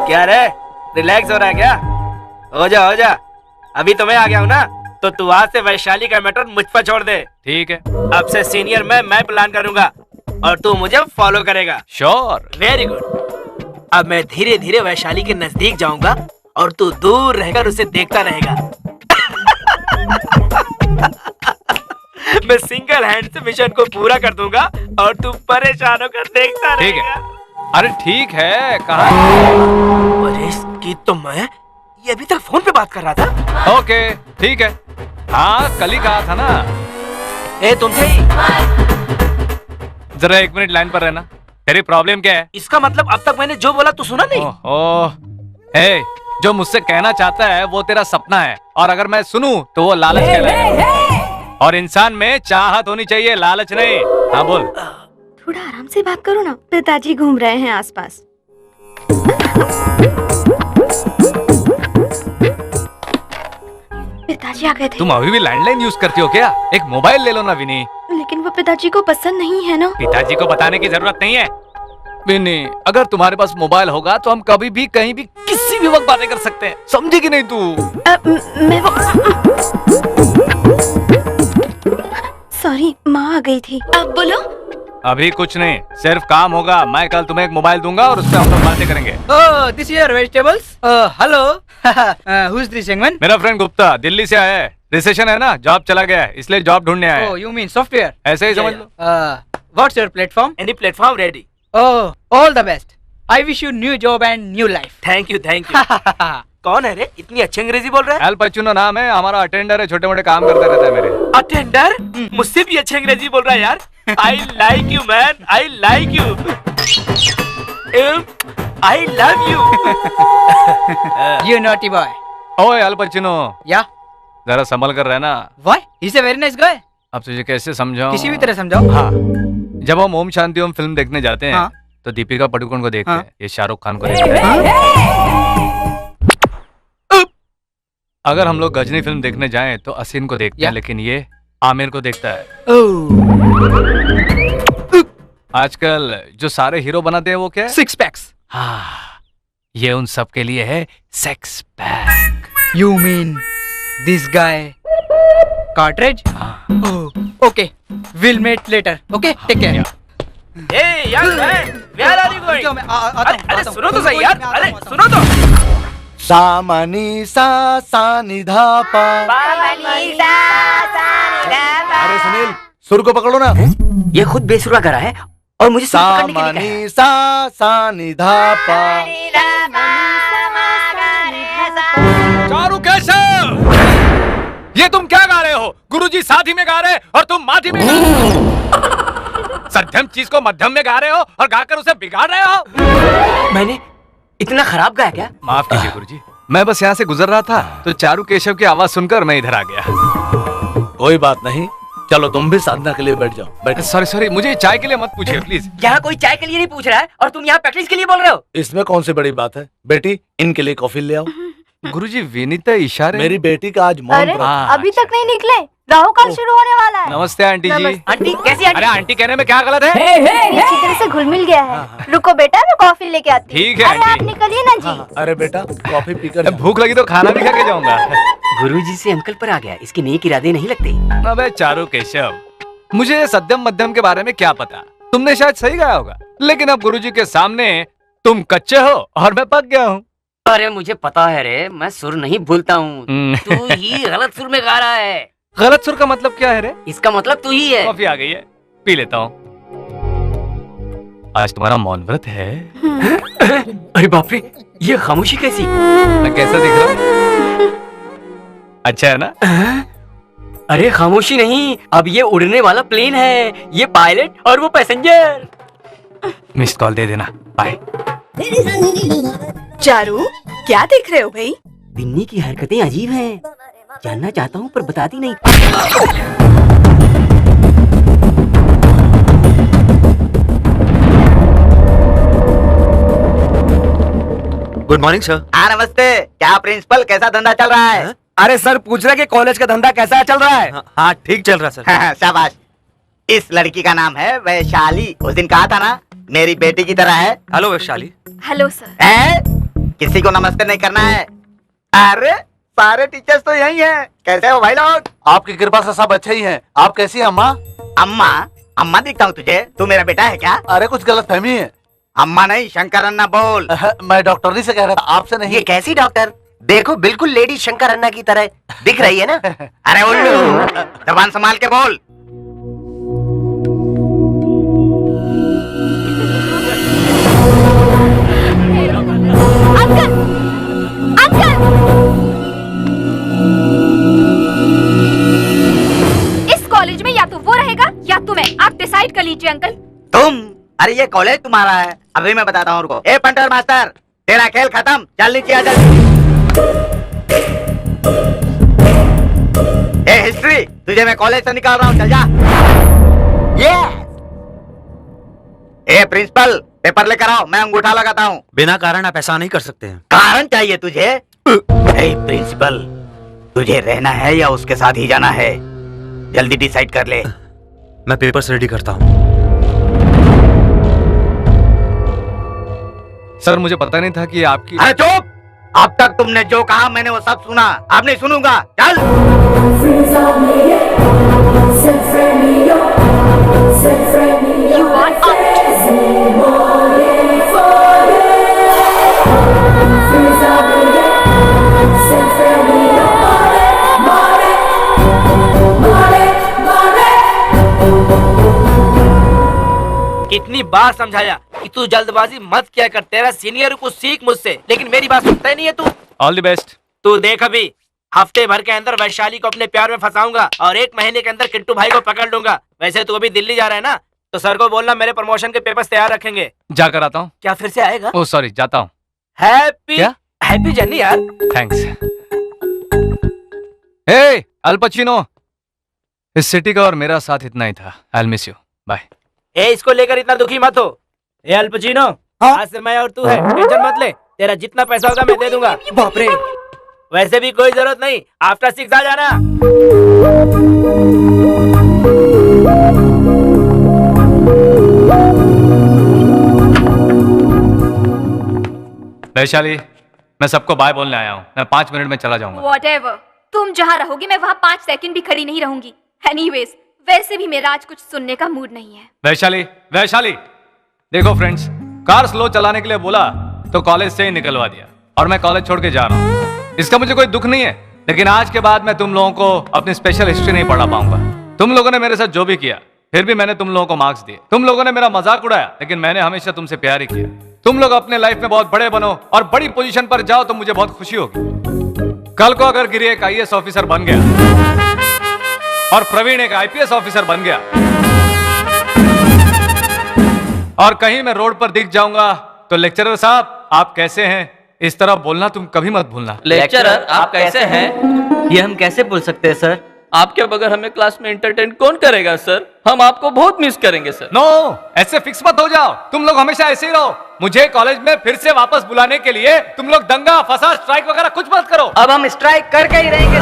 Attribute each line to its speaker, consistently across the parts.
Speaker 1: क्या रे, रिलैक्स हो रहा है क्या? हो जा हो जा, अभी तो मैं आ गया हूँ ना, तो तू आज से वैशाली का मैटर मुझ पर छोड़ दे।
Speaker 2: ठीक है।
Speaker 1: अब से सीनियर मैं प्लान करूंगा और तू मुझे फॉलो करेगा।
Speaker 2: श्योर।
Speaker 1: Very good. अब मैं धीरे धीरे वैशाली के नजदीक जाऊंगा और तू दूर रहकर उसे देखता रहेगा। मैं सिंगल हैंड से मिशन को पूरा कर दूंगा और तू परेशान होकर देखता
Speaker 2: ठीक
Speaker 1: रहेगा।
Speaker 2: है। अरे ठीक है, कहाँ?
Speaker 1: अरे इसकी तो मैं ये अभी तक फोन पे बात कर रहा था।
Speaker 2: ओके ठीक है। हाँ कल ही कहा था ना।
Speaker 1: ए तुम थे ही?
Speaker 2: जरा 1 मिनट लाइन पर रहना। तेरी प्रॉब्लम क्या है?
Speaker 1: इसका मतलब अब तक मैंने जो बोला तू सुना नहीं?
Speaker 2: ओह, हे, जो मुझसे कहना चाहता है वो तेरा सपना है, और अगर मैं सुनूं तो वो लालच कहलाएगा। और इंसान में चाहत होनी चाहिए, लालच नहीं। हाँ बोल।
Speaker 3: थोड़ा आराम से बात करो ना, पिताजी घूम रहे हैं आसपास। पिताजी आ गए थे।
Speaker 2: तुम अभी भी लैंडलाइन यूज करती हो क्या? एक मोबाइल ले लो ना विनी।
Speaker 3: लेकिन वो पिताजी को पसंद नहीं है ना।
Speaker 2: पिताजी को बताने की जरूरत नहीं है विनी। अगर तुम्हारे पास मोबाइल होगा तो हम कभी भी कहीं भी किसी भी वक्त बातें कर सकते हैं, समझेगी नहीं तू?
Speaker 3: मैं वो सॉरी, माँ आ गई थी। अब बोलो।
Speaker 2: अभी कुछ नहीं, सिर्फ काम होगा। मैं कल तुम्हें एक मोबाइल दूंगा और उससे हम लोग बातें करेंगे।
Speaker 4: Oh, this is your vegetables. Hello. Who's this young man?
Speaker 2: मेरा फ्रेंड गुप्ता दिल्ली से आया है। रिसेशन है ना, जॉब चला गया है, इसलिए जॉब ढूंढने आया
Speaker 4: Oh,
Speaker 2: है।
Speaker 4: you mean software?
Speaker 2: ऐसे ही समझ लो।
Speaker 4: What's your platform?
Speaker 1: Any platform ready.
Speaker 4: Oh, all the best. I wish you new job and new life.
Speaker 1: Thank you thank you. कौन है रे, इतनी अच्छी अंग्रेजी बोल रहा है?
Speaker 2: एल पचूनो नाम है, हमारा अटेंडर है, छोटे मोटे काम करता रहता है मेरे।
Speaker 1: अटेंडर? मुझसे भी अच्छी अंग्रेजी बोल रहा है यार। I like you man, I like you, I love you.
Speaker 4: You naughty boy.
Speaker 2: ओए एल पचूनो,
Speaker 4: Yeah.
Speaker 2: जरा संभल कर रहना।
Speaker 4: Why? He's a very nice guy.
Speaker 2: अब तुझे कैसे समझाऊं?
Speaker 4: किसी भी तरह समझाओ।
Speaker 2: हाँ, जब हम ओम शांति ओम फिल्म देखने जाते हैं
Speaker 4: हाँ।
Speaker 2: तो दीपिका पादुकोण को देखते
Speaker 4: हाँ।
Speaker 2: हैं, ये शाहरुख खान को देखते हैं। अगर हम लोग गजनी फिल्म देखने जाएं तो असीन को देखते हैं, लेकिन ये आमिर को देखता है। आजकल जो सारे हीरो बनाते हैं वो क्या है?
Speaker 4: 6 packs.
Speaker 2: हाँ, ये उन सब के लिए है sex pack.
Speaker 4: You mean this guy? Cartridge? Oh, okay. We'll meet later. Okay, take care.
Speaker 1: Hey young man, where are you going?
Speaker 4: मैं आता हूँ,
Speaker 1: अरे
Speaker 4: आता हूँ।
Speaker 1: सुनो तो सही यार,
Speaker 4: आता
Speaker 1: अरे
Speaker 4: हूँ, आता
Speaker 1: सुनो तो।
Speaker 5: सामनी सा नि धा पा। अरे सुनील, सुर को पकड़ो ना।
Speaker 1: ये खुद बेसुरा करा है और मुझे सुर पकड़ने के लिए कहा है।
Speaker 5: सामनी सा नि धा पा।
Speaker 2: चारू केशव, ये तुम क्या गा रहे हो? गुरुजी साथी में गा रहे और तुम माथी में गा रहे हो। सध्यम चीज को मध्यम में गा रहे हो और गाकर उसे बिगाड़ रहे हो।
Speaker 1: मैंने इतना खराब गाया क्या?
Speaker 2: माफ कीजिए गुरुजी, मैं बस यहाँ से गुजर रहा था तो चारू केशव की आवाज सुनकर मैं इधर आ गया।
Speaker 5: कोई बात नहीं, चलो तुम भी साधना के लिए बैठ जाओ। बैठो।
Speaker 2: सॉरी, मुझे चाय के लिए मत पूछिए प्लीज।
Speaker 1: यहाँ कोई चाय के लिए नहीं पूछ रहा है और तुम यहाँ प्रैक्टिस के लिए बोल रहे हो।
Speaker 5: इसमें कौन सी बड़ी बात है? बेटी, इनके लिए कॉफी ले आओ।
Speaker 2: गुरुजी विनीता इशारे।
Speaker 5: मेरी बेटी का आज मौन
Speaker 3: अरे
Speaker 5: व्रत।
Speaker 3: अभी तक नहीं निकले, राहु काल शुरू होने वाला है।
Speaker 2: नमस्ते आंटी जी।
Speaker 1: आंटी कैसी आंटी?
Speaker 2: अरे आंटी कहने में क्या गलत है?
Speaker 3: ये अच्छी तरह से घुल मिल गया है। रुको बेटा, मैं कॉफी लेके आती हूँ।
Speaker 2: ठीक है,
Speaker 3: अरे आप
Speaker 2: आंटी।
Speaker 3: निकलिए ना जी।
Speaker 5: अरे बेटा, कॉफी पीकर जाओ।
Speaker 2: भूख लगी तो खाना भी खा के जाऊंगा।
Speaker 1: गुरुजी से अंकल पर आ गया, इसके नेक इरादे नहीं लगते।
Speaker 2: अबे चारू केशव, मुझे सत्यम मध्यम के बारे में क्या पता? तुमने शायद सही गाया होगा, लेकिन अब गुरुजी के सामने तुम कच्चे हो और मैं पक गया हूँ।
Speaker 6: अरे मुझे पता है रे, मैं सुर नहीं भूलता हूँ। तू ही गलत सुर में गा रहा है।
Speaker 2: गलत सुर का मतलब क्या है रे?
Speaker 6: इसका मतलब तू ही है।
Speaker 2: कॉफी आ गई है, पी लेता हूँ। आज तुम्हारा मौन व्रत है?
Speaker 6: अरे बाप रे, ये खामोशी कैसी?
Speaker 2: मैं कैसा दिख रहा हूँ? अच्छा है ना?
Speaker 6: अरे खामोशी नहीं, अब ये उड़ने वाला प्लेन है। ये पायलट और वो पैसेंजर।
Speaker 2: मिस्ड कॉल दे देना, बाय।
Speaker 3: चारू, क्या देख रहे हो भाई?
Speaker 6: बिन्नी की हरकतें अजीब हैं। जानना चाहता हूँ पर बताती नहीं।
Speaker 5: Good morning sir.
Speaker 7: हाँ नमस्ते। क्या प्रिंसिपल, कैसा धंधा चल रहा है?
Speaker 1: अरे सर पूछ रहे कि कॉलेज का धंधा कैसा चल रहा है?
Speaker 5: हाँ ठीक चल रहा सर।
Speaker 7: शाबाश। इस लड़की का नाम है वैशाली। उस दिन कहा था ना, मेरी बेटी की तरह है।
Speaker 1: हेलो वैशाली।
Speaker 3: Hello sir.
Speaker 7: किसी को नमस्ते नहीं करना है। अरे सारे टीचर्स तो यही हैं। कैसे हो भाई लोग?
Speaker 5: आपकी कृपा से सब अच्छे ही हैं। आप कैसी हैं अम्मा?
Speaker 7: अम्मा? अम्मा दिखता हूँ तुझे? तू मेरा बेटा है क्या?
Speaker 5: अरे कुछ गलतफहमी है।
Speaker 7: अम्मा नहीं, शंकर अन्ना बोल।
Speaker 5: मैं डॉक्टरनी से कह रहा था, आपसे नहीं।
Speaker 8: ये कैसी डॉक्टर? देखो बिल्कुल लेडी शंकर अन्ना की तरह दिख रही है ना।
Speaker 7: अरे उल्लू, जबान संभाल के बोल।
Speaker 3: अंकल, अंकल, इस कॉलेज में या तो वो रहेगा या तो मैं। आप डिसाइड कर लीजिए अंकल।
Speaker 7: तुम? अरे ये कॉलेज तुम्हारा है। अभी मैं बताता हूँ उनको। ए पंटर मास्टर, तेरा खेल खत्म, चल नीचे आ जल्दी। ए हिस्ट्री, तुझे मैं कॉलेज से निकाल रहा हूँ, चल जा। ए प्रिंसिपल, पेपर लेकर आओ, मैं अंगूठा लगाता हूँ।
Speaker 1: बिना कारण आप ऐसा नहीं कर सकते हैं।
Speaker 7: कारण चाहिए तुझे? ए प्रिंसिपल, तुझे रहना है या उसके साथ ही जाना है? जल्दी डिसाइड कर ले।
Speaker 1: मैं पेपर्स रेडी करता हूँ।
Speaker 2: सर मुझे पता नहीं था कि आपकी।
Speaker 7: अरे चुप! अब तक तुमने जो कहा मैंने वो सब सुना। अब नहीं सुनूंगा, चल।
Speaker 3: You are out.
Speaker 1: कितनी बार समझाया कि तू जल्दबाजी मत किया कर, तेरा सीनियर कुछ सीख मुझसे, लेकिन मेरी बात सुनता ही नहीं है तू।
Speaker 2: All the best.
Speaker 1: तू देख, अभी हफ्ते भर के अंदर वैशाली को अपने प्यार में फंसाऊंगा और 1 महीने के अंदर किट्टू भाई को पकड़ लूंगा। वैसे तू अभी दिल्ली जा रहा है ना, तो सर को बोलना मेरे प्रमोशन के पेपर्स तैयार रखेंगे।
Speaker 2: जाकर आता हूँ।
Speaker 1: क्या फिर से आएगा?
Speaker 2: ओह सॉरी, जाता हूँ।
Speaker 1: हैप्पी
Speaker 2: क्या?
Speaker 1: हैप्पी जर्नी यार।
Speaker 2: थैंक्स। हे अल्पचिनो, इस सिटी का और मेरा साथ इतना ही था। I miss you, bye.
Speaker 1: ए, इसको लेकर इतना दुखी मत हो। ए अल्पचिनो, आज से मैं और तू है, टेंशन मत ले। तेरा जितना पैसा होगा मैं दे दूंगा।
Speaker 4: बाप रे।
Speaker 1: वैसे भी कोई जरूरत नहीं, आफ्टर 6 आ जाना।
Speaker 2: वैशाली, मैं सबको बाय बोलने आया हूँ। मैं 5 मिनट में चला जाऊंगा।
Speaker 3: Whatever. तुम जहाँ रहोगी मैं वहाँ 5 सेकंड भी खड़ी नहीं रहूंगी। Anyways, वैसे भी मेरा आज कुछ सुनने का मूड नहीं है।
Speaker 2: वैशाली, वैशाली, देखो फ्रेंड्स, कार स्लो चलाने के लिए बोला तो कॉलेज से ही निकलवा दिया और मैं कॉलेज छोड़ के जा रहा हूँ। इसका मुझे कोई दुख नहीं है, लेकिन आज के बाद मैं तुम लोगों को अपनी स्पेशल हिस्ट्री नहीं पढ़ा पाऊंगा। तुम लोगों ने मेरे साथ जो भी किया, फिर भी मैंने तुम लोगों को मार्क्स दिए। तुम लोगों ने मेरा मजाक उड़ाया, लेकिन मैंने हमेशा तुमसे प्यार ही किया। तुम लोग अपने लाइफ में बहुत बड़े बनो और बड़ी पोजीशन पर जाओ तो मुझे बहुत खुशी होगी। कल को अगर गिरी एक IAS ऑफिसर बन गया और प्रवीण एक IPS ऑफिसर बन गया और कहीं मैं रोड पर दिख जाऊंगा तो लेक्चरर साहब आप कैसे हैं, इस तरह बोलना तुम कभी मत भूलना।
Speaker 6: लेक्चरर आप कैसे हैं? ये हम कैसे बोल सकते हैं सर? आपके बगैर हमें क्लास में एंटरटेन कौन करेगा सर? हम आपको बहुत मिस करेंगे सर।
Speaker 2: नो, ऐसे फिक्स मत हो जाओ। तुम लोग हमेशा ऐसे ही रहो। मुझे कॉलेज में फिर से वापस बुलाने के लिए तुम लोग दंगा फसाद स्ट्राइक वगैरह कुछ मत करो।
Speaker 4: अब हम स्ट्राइक करके ही रहेंगे।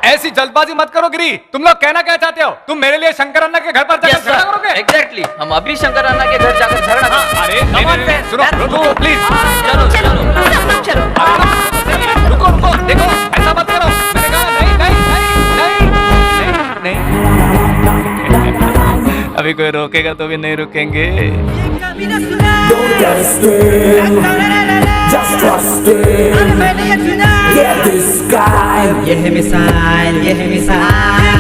Speaker 2: ऐसी जल्दबाजी मत करो गिरी। तुम लोग कहना क्या चाहते हो? तुम मेरे लिए शंकर अन्ना के घर पर जाकर झगड़ा करोगे?
Speaker 6: एग्जैक्टली, हम अभी शंकर अन्ना के घर जाकर झगड़ा करेंगे।
Speaker 2: अरे नहीं, सुनो, रुको प्लीज।
Speaker 6: चलो चलो
Speaker 3: चलो।
Speaker 2: रुको रुको, देखो ऐसा मत करो। मैंने कहा नहीं नहीं नहीं नहीं नहीं। अभी कोई रोकेगा तो भी नहीं रुकेंगे।
Speaker 9: Don't get scared, just trust it. Get this guy.
Speaker 4: ये है मिसाइल, ये है missile.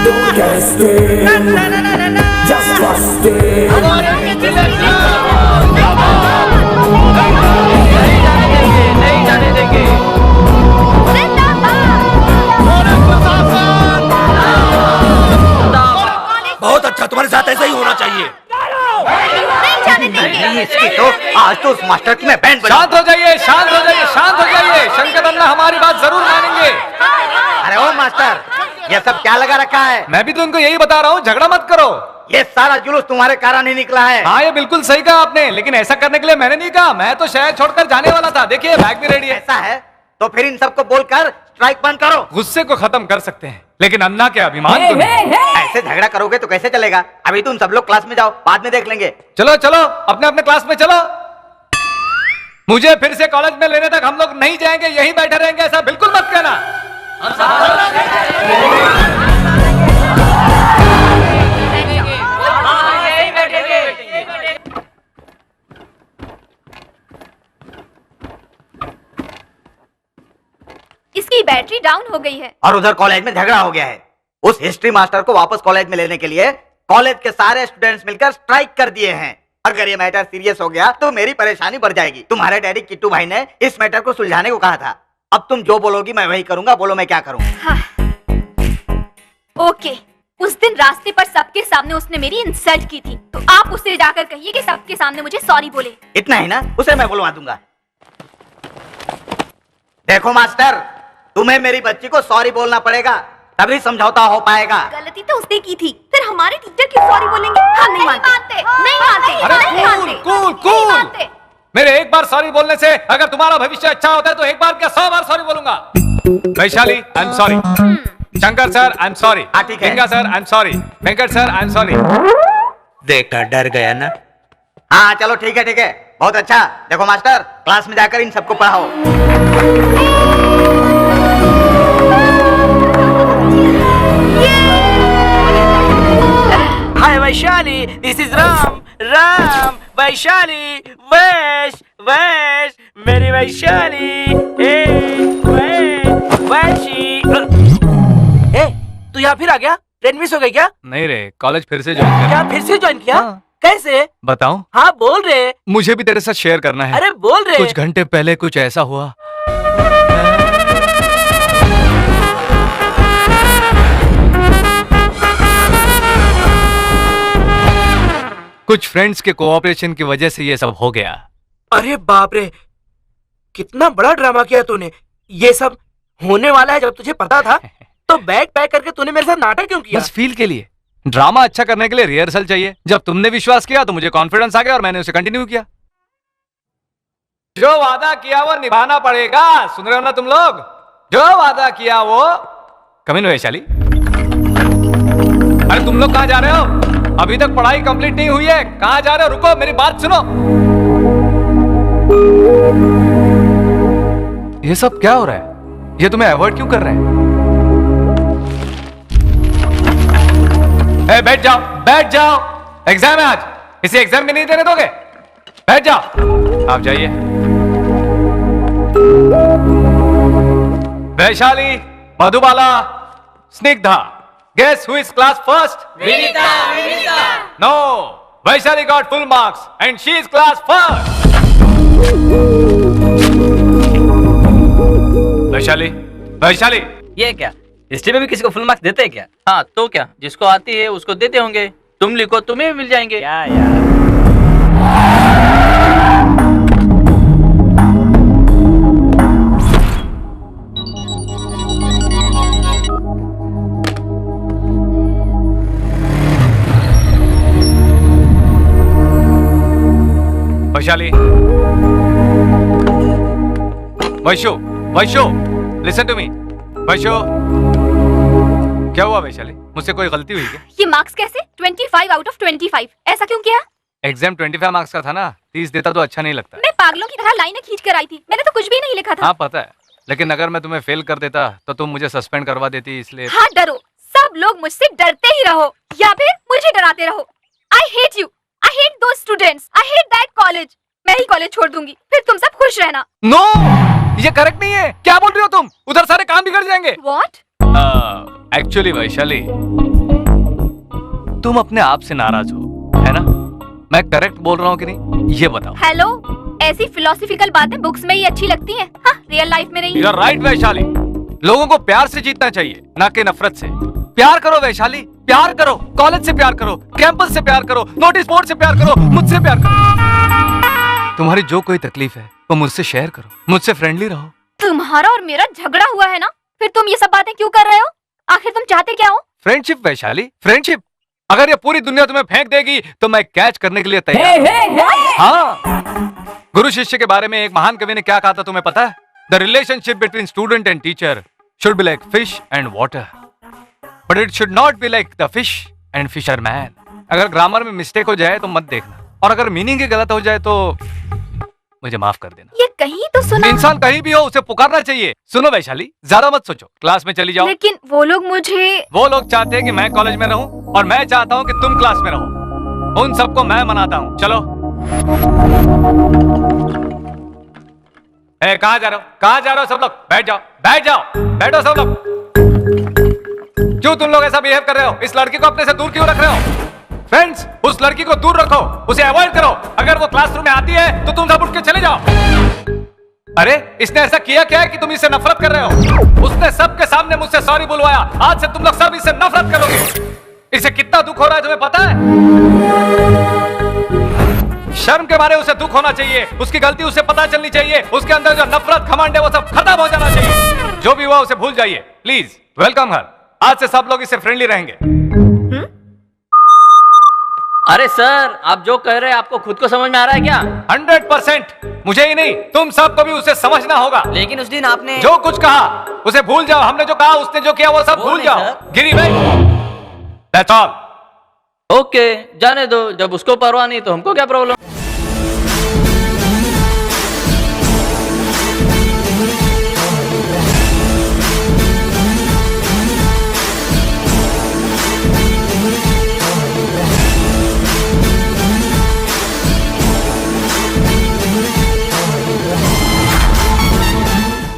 Speaker 9: Don't get scared, just trust it.
Speaker 6: नहीं जाने देंगे।
Speaker 5: बहुत अच्छा, तुम्हारे साथ ऐसा ही होना चाहिए।
Speaker 3: नहीं जाने देंगे।
Speaker 7: इसकी तो आज तो उस मास्टर की मैं बैंड बजा।
Speaker 2: शांत हो जाइए, शांत हो जाइए, शांत हो जाइए। शंकर अन्ना हमारी बात जरूर मानेंगे।
Speaker 7: अरे ओ मास्टर, ये सब क्या लगा रखा है?
Speaker 2: मैं भी तो उनको यही बता रहा हूँ, झगड़ा मत करो।
Speaker 7: ये सारा जुलूस तुम्हारे कारण ही निकला है।
Speaker 2: हाँ, ये बिल्कुल सही कहा आपने, लेकिन ऐसा करने के लिए मैंने नहीं कहा। मैं तो शहर छोड़कर जाने वाला था। देखिए बैग भी रेडी है।
Speaker 7: ऐसा है तो फिर इन सबको बोलकर स्ट्राइक बंद करो।
Speaker 2: गुस्से को खत्म कर सकते हैं लेकिन अन्ना के अभिमान को नहीं।
Speaker 7: ऐसे झगड़ा करोगे तो कैसे चलेगा? अभी तुम सब लोग क्लास में जाओ, बाद में देख लेंगे।
Speaker 2: चलो चलो अपने अपने क्लास में चलो। मुझे फिर से कॉलेज में लेने तक हम लोग नहीं जाएंगे, यहीं बैठे रहेंगे, ऐसा बिल्कुल मत कहना।
Speaker 3: इसकी बैटरी डाउन हो गई है।
Speaker 7: और उधर कॉलेज में झगड़ा हो गया है। उस हिस्ट्री मास्टर को वापस कॉलेज में लेने के लिए कॉलेज के सारे स्टूडेंट्स मिलकर स्ट्राइक कर दिए हैं। अगर ये मैटर सीरियस हो गया तो मेरी परेशानी बढ़ जाएगी। तुम्हारे डैडी किट्टू भाई ने इस मैटर को सुलझाने को कहा था। अब तुम जो बोलोगी मैं वही करूंगा। बोलो मैं क्या करूं?
Speaker 3: हाँ। ओके, उस दिन रास्ते पर सबके सामने उसने मेरी इंसल्ट की थी, तो आप उसे जाकर कहिए कि सबके सामने मुझे सॉरी बोले।
Speaker 7: इतना ही ना? उसे मैं बुलवा दूंगा। देखो मास्टर, तुम्हें मेरी बच्ची को सॉरी बोलना पड़ेगा, तभी समझौता हो पाएगा।
Speaker 3: गलती तो उसने की थी, फिर हमारे टीचर क्यों सॉरी बोलेंगे? हम नहीं मानते, नहीं मानते, नहीं मानते,
Speaker 2: कूल
Speaker 3: नहीं मानते।
Speaker 2: मेरे एक बार सॉरी बोलने से अगर तुम्हारा भविष्य अच्छा होता है तो एक बार क्या 100 बार सॉरी बोलूंगा। Vaishali I am sorry. Shankar sir I am sorry.
Speaker 7: ठीक है।
Speaker 2: Ganga sir I am sorry. Venkat sir I am sorry.
Speaker 8: देखा, डर गया ना।
Speaker 7: हाँ चलो ठीक है ठीक है, बहुत अच्छा। देखो मास्टर, क्लास में जाकर इन सबको पढ़ाओ।
Speaker 1: हाय वैशाली, दिस इज राम। राम, वैशाली, वैश, वैश, मेरी वैशाली, वैशी। तू यहाँ फिर आ गया? ट्रेन मिस हो गई क्या?
Speaker 2: नहीं रे, कॉलेज फिर से ज्वाइन कर।
Speaker 1: क्या फिर से ज्वाइन किया?
Speaker 2: हाँ।
Speaker 1: कैसे?
Speaker 2: बताऊं?
Speaker 1: हाँ बोल रहे।
Speaker 2: मुझे भी तेरे साथ शेयर करना है।
Speaker 1: अरे बोल रहे।
Speaker 2: कुछ घंटे पहले कुछ ऐसा हुआ। कुछ फ्रेंड्स के कोऑपरेशन की वजह से ये सब हो गया।
Speaker 1: अरे बाप रे, कितना बड़ा ड्रामा किया तूने। ये सब होने वाला है जब तुझे पता था तो बैग पैक करके तूने मेरे साथ नाटक क्यों किया?
Speaker 2: बस फील के लिए। ड्रामा अच्छा करने के लिए रिहर्सल चाहिए। जब तुमने विश्वास किया तो मुझे कॉन्फिडेंस आ गया और मैंने उसे कंटिन्यू किया। जो वादा किया वो निभाना पड़ेगा। सुन रहे हो ना तुम लोग? जो वादा किया वो। कम इन वैशाली। अरे तुम लोग कहां जा रहे हो? अभी तक पढ़ाई कंप्लीट नहीं हुई है। कहां जा रहे हो? रुको, मेरी बात सुनो। ये सब क्या हो रहा है? ये तुम्हें अवॉइड क्यों कर रहे हैं? बैठ जाओ, बैठ जाओ। एग्जाम है आज, इसे एग्जाम में नहीं देने दोगे? बैठ जाओ। आप जाइए। Vaishali, Madhubala, Snigdha, guess who is class first?
Speaker 6: Vinita, Vinita.
Speaker 2: No, Vaishali got full marks and she is class first. Vaishali, Vaishali.
Speaker 6: ये क्या, हिस्ट्री में भी किसी को फुल मार्क्स देते हैं क्या? हाँ तो क्या, जिसको आती है उसको देते होंगे। तुम लिखो, तुम्हें भी मिल जाएंगे। क्या यार।
Speaker 2: Vaishali, Vaishu, Vaishu, listen to me. Vaishu, क्या हुआ वैशाली? मुझसे कोई गलती हुई क्या?
Speaker 3: ये मार्क्स कैसे? 25 आउट ऑफ 25, ऐसा क्यों किया?
Speaker 2: एग्जाम 25 मार्क्स का था ना, 30 देता तो अच्छा नहीं लगता।
Speaker 3: मैं पागलों की तरह लाइनें खींच कर आई थी, मैंने तो कुछ भी नहीं लिखा था।
Speaker 2: हाँ पता है, लेकिन अगर मैं तुम्हें फेल कर देता तो तुम मुझे सस्पेंड करवा देती, इसलिए।
Speaker 3: हाँ डरो, सब लोग मुझसे डरते ही रहो या फिर मुझे डराते रहो। I hate you, I hate those students, I hate that college. मैं ही कॉलेज छोड़ दूंगी, फिर तुम सब खुश रहना।
Speaker 2: नो, ये करेक्ट नहीं है। क्या बोल रही हो तुम? उधर सारे काम बिगड़ जाएंगे।
Speaker 3: व्हाट?
Speaker 2: एक्चुअली वैशाली, तुम अपने आप से नाराज हो, है ना? मैं करेक्ट बोल रहा हूँ कि नहीं, ये बताओ।
Speaker 3: हेलो, ऐसी फिलोसॉफिकल बातें बुक्स में ही अच्छी लगती हैं, हाँ, रियल लाइफ में नहीं।
Speaker 2: यू आर राइट वैशाली, लोगों को प्यार से जीतना चाहिए, ना कि नफरत से। प्यार करो वैशाली, प्यार करो। कॉलेज से प्यार करो, कैंपस से प्यार करो, नोटिस बोर्ड से प्यार करो, मुझसे प्यार करो। तुम्हारी जो कोई तकलीफ है वो मुझसे शेयर करो, मुझसे फ्रेंडली रहो।
Speaker 3: तुम्हारा और मेरा झगड़ा हुआ है ना, फिर तुम ये सब बातें क्यों कर रहे हो? आखिर तुम चाहते क्या हो?
Speaker 2: Friendship Vaishali, friendship. अगर ये पूरी दुनिया तुम्हें फेंक देगी तो मैं कैच करने के लिए तैयार हूं। हाँ, गुरु शिष्य के बारे में एक महान कवि ने क्या कहा था तुम्हें पता है? The relationship between student and teacher should be like fish and water, but it should not be like the fish and fisherman. अगर ग्रामर में मिस्टेक हो जाए तो मत देखना, और अगर मीनिंग ही गलत हो जाए तो मुझे माफ कर देना।
Speaker 3: ये कहीं तो सुना।
Speaker 2: इंसान कहीं भी हो उसे पुकारना चाहिए। सुनो वैशाली, ज्यादा मत सोचो, क्लास में चली जाओ।
Speaker 3: लेकिन वो लोग मुझे।
Speaker 2: वो लोग चाहते हैं कि मैं कॉलेज में रहूं और मैं चाहता हूं कि तुम क्लास में रहो। उन सबको मैं मनाता हूं। चलो। ए, कहाँ जा रहे हो? कहाँ जा रहे हो सब लोग? बैठ जाओ, बैठ जाओ, बैठो सब लोग। क्यों तुम लोग ऐसा बिहेव कर रहे हो? इस लड़की को अपने से दूर क्यों रख रहे हो? फ्रेंड्स, उस लड़की को दूर रखो, उसे अवॉइड करो। अगर वो क्लासरूम में आती है तो तुम सब उठ के चले जाओ। अरे, इसने ऐसा किया क्या है कि तुम इससे नफरत कर रहे हो? उसने सबके सामने मुझसे सॉरी बुलवाया। आज से तुम लोग सब इससे नफरत करोगे। इसे कितना दुख हो रहा है तुम्हें पता है? शर्म के मारे उसे दुख होना चाहिए, उसकी गलती उसे पता चलनी चाहिए, उसके अंदर जो नफरत घमंड है वो सब खत्म हो जाना चाहिए। जो भी हुआ उसे भूल जाइए प्लीज। वेलकम हर। आज से सब लोग इससे फ्रेंडली रहेंगे।
Speaker 6: अरे सर, आप जो कह रहे हैं आपको खुद को समझ में आ रहा है क्या?
Speaker 2: 100%। मुझे ही नहीं, तुम सबको भी उसे समझना होगा।
Speaker 6: लेकिन उस दिन आपने
Speaker 2: जो कुछ कहा उसे भूल जाओ। हमने जो कहा, उसने जो किया वो सब भूल जाओ। गिरी भाई, दैट्स ऑल।
Speaker 6: ओके, जाने दो। जब उसको परवाह नहीं तो हमको क्या प्रॉब्लम?